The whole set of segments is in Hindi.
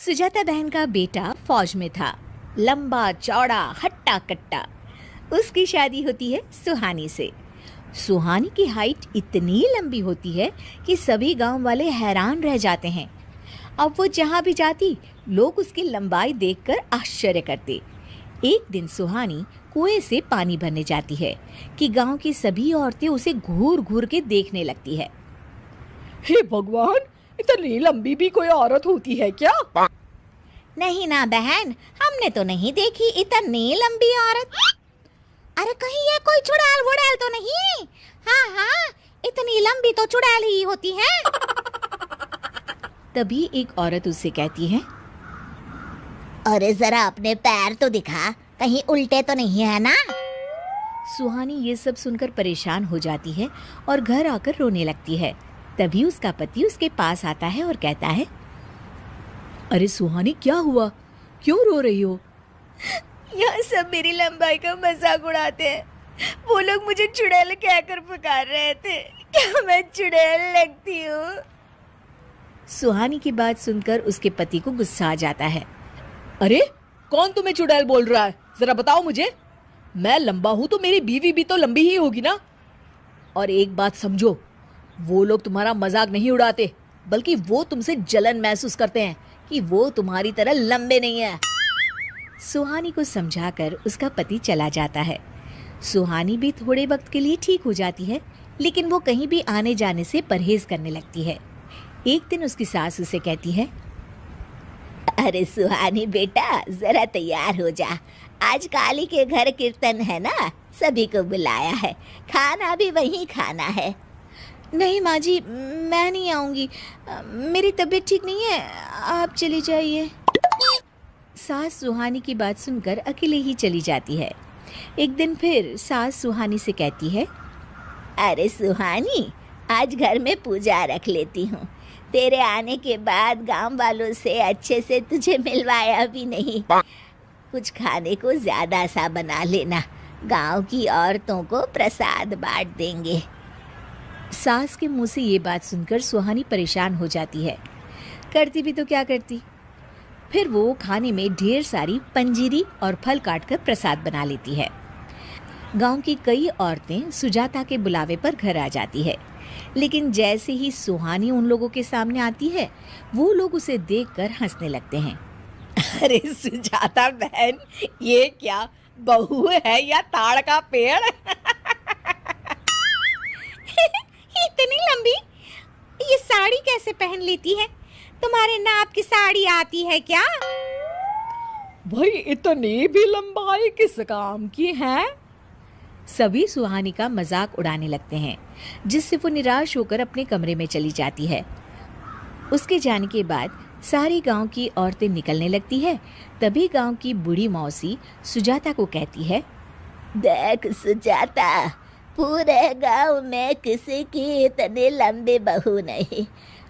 सुजाता बहन का बेटा फौज में था, लंबा चौड़ा हट्टा कट्टा। उसकी शादी होती है सुहानी से। सुहानी की हाइट इतनी लंबी होती है कि सभी गांव वाले हैरान रह जाते हैं। अब वो जहाँ भी जाती, लोग उसकी लंबाई देखकर आश्चर्य करते। एक दिन सुहानी कुएं से पानी भरने जाती है कि गांव की सभी औरतें उसे घूर घूर के देखने लगती है। हे भगवान, इतनी लंबी भी कोई औरत होती है क्या? नहीं ना बहन, हमने तो नहीं देखी इतनी लंबी औरत। अरे कहीं ये कोई चुड़ैल वुड़ैल तो नहीं? हाँ, इतनी लंबी तो चुड़ैल ही होती है। तभी एक औरत उससे कहती है, अरे जरा अपने पैर तो दिखा, कहीं उल्टे तो नहीं है ना? सुहानी ये सब सुनकर परेशान हो जाती है और घर आकर रोने लगती है। तभी उसका पति उसके पास आता है और कहता है, अरे सुहानी, क्या हुआ? क्यों रो रही हो? यहाँ सब मेरी लंबाई का मजाक उड़ाते हैं। वो लोग मुझे चुड़ैल कहकर पुकार रहे थे। क्या मैं चुड़ैल लगती हूँ? सुहानी की बात सुनकर उसके पति को गुस्सा आ जाता है। अरे कौन तुम्हें चुड़ैल बोल रहा है? जरा बताओ मुझे। मैं लंबा हूं तो मेरी बीवी भी तो लंबी ही होगी ना। और एक बात समझो, वो लोग तुम्हारा मजाक नहीं उड़ाते, बल्कि वो तुमसे जलन महसूस करते हैं कि वो तुम्हारी तरह लंबे नहीं है। सुहानी को समझाकर उसका पति चला जाता है। सुहानी भी थोड़े वक्त के लिए ठीक हो जाती है, लेकिन वो कहीं भी आने जाने से परहेज करने लगती है। एक दिन उसकी सास उसे कहती है, अरे सुहानी बेटा, जरा तैयार हो जा, आज काली के घर कीर्तन है ना, सभी को बुलाया है, खाना भी वहीं खाना है। नहीं माँ जी, मैं नहीं आऊँगी, मेरी तबीयत ठीक नहीं है, आप चली जाइए। सास सुहानी की बात सुनकर अकेले ही चली जाती है। एक दिन फिर सास सुहानी से कहती है, अरे सुहानी, आज घर में पूजा रख लेती हूँ। तेरे आने के बाद गांव वालों से अच्छे से तुझे मिलवाया भी नहीं। कुछ खाने को ज्यादा सा बना लेना, गांव की औरतों को प्रसाद बांट देंगे। सास के मुंह से ये बात सुनकर सुहानी परेशान हो जाती है। करती भी तो क्या करती। फिर वो खाने में ढेर सारी पंजीरी और फल काटकर प्रसाद बना लेती है। गांव की कई औरतें सुजाता के बुलावे पर घर आ जाती है, लेकिन जैसे ही सुहानी उन लोगों के सामने आती है, वो लोग उसे देखकर हंसने लगते हैं। अरे सुजाता बहन, ये क्या बहू है या ताड़ का पेड़? इतनी लंबी, ये साड़ी कैसे पहन लेती है? तुम्हारे नाप की साड़ी आती है क्या? भाई, इतनी भी लंबाई किस काम की है? सभी सुहानी का मजाक उड़ाने लगते हैं, जिससे वो निराश होकर अपने कमरे में चली जाती है। उसके जाने के बाद सारी गांव की औरतें निकलने लगती है। तभी गांव की बूढ़ी मौसी सुजाता को कहती है, देख सुजाता, पूरे गांव में किसी की इतनी लंबी बहू नहीं।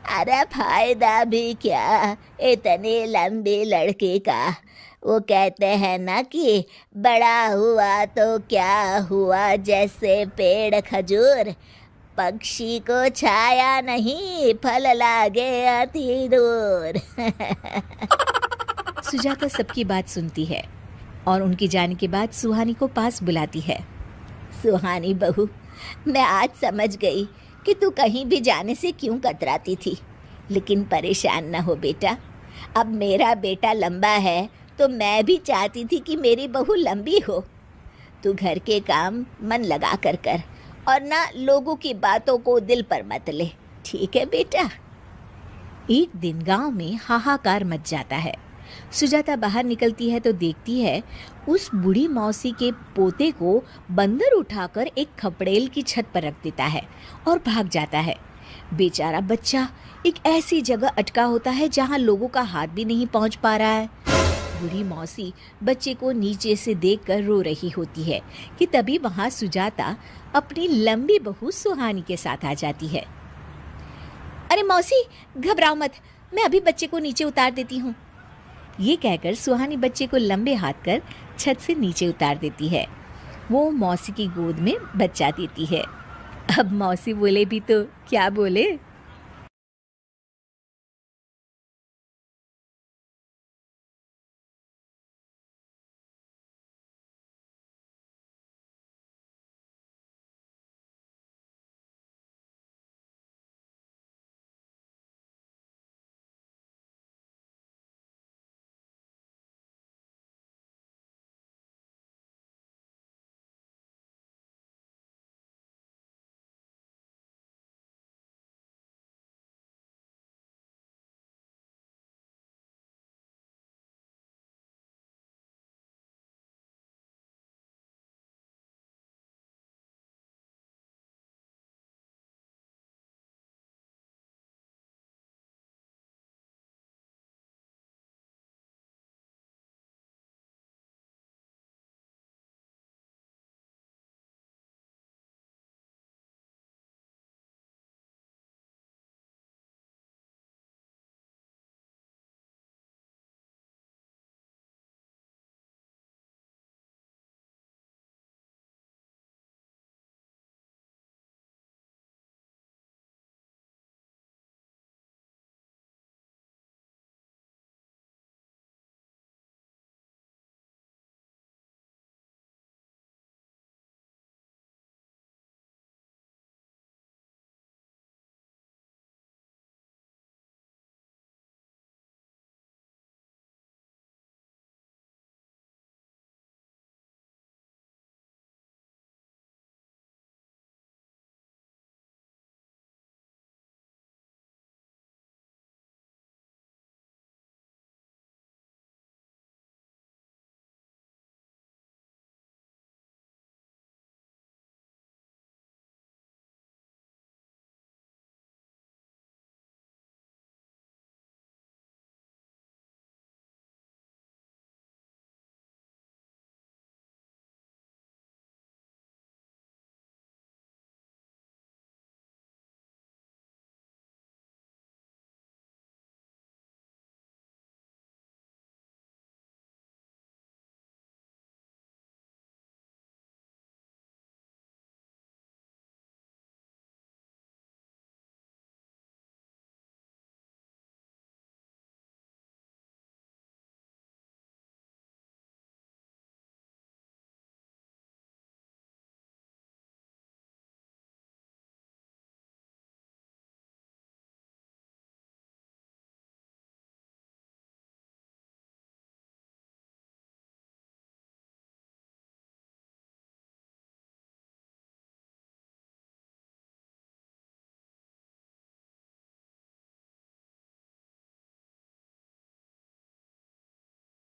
अरे फायदा भी क्या इतनी लंबी लड़की का। वो कहते हैं ना कि बड़ा हुआ तो क्या हुआ, जैसे पेड़ खजूर, पक्षी को छाया नहीं, फल लागे अति दूर। सुजाता सबकी बात सुनती है और उनके जाने के बाद सुहानी को पास बुलाती है। सुहानी बहू, मैं आज समझ गई कि तू कहीं भी जाने से क्यों कतराती थी, लेकिन परेशान न हो बेटा। अब मेरा बेटा लंबा है तो मैं भी चाहती थी कि मेरी बहू लंबी हो। तू घर के काम मन लगा कर और ना लोगों की बातों को दिल पर मत ले, ठीक है बेटा? एक दिन गांव में हाहाकार मच जाता है। सुजाता बाहर निकलती है तो देखती है उस बूढ़ी मौसी के पोते को बंदर उठाकर एक खपड़ेल की छत पर रख देता है और भाग जाता है। बेचारा बच्चा एक ऐसी जगह अटका होता है जहां लोगों का हाथ भी नहीं पहुंच पा रहा है। बूढ़ी मौसी बच्चे को नीचे से देखकर रो रही होती है कि तभी वहां सुजाता अपनी लंबी बहू सुहानी के साथ आ जाती है। अरे मौसी, घबराओ मत, मैं अभी बच्चे को नीचे उतार देती हूँ। ये कहकर सुहानी बच्चे को लंबे हाथ कर छत से नीचे उतार देती है। वो मौसी की गोद में बच्चा देती है। अब मौसी बोले भी तो क्या बोले।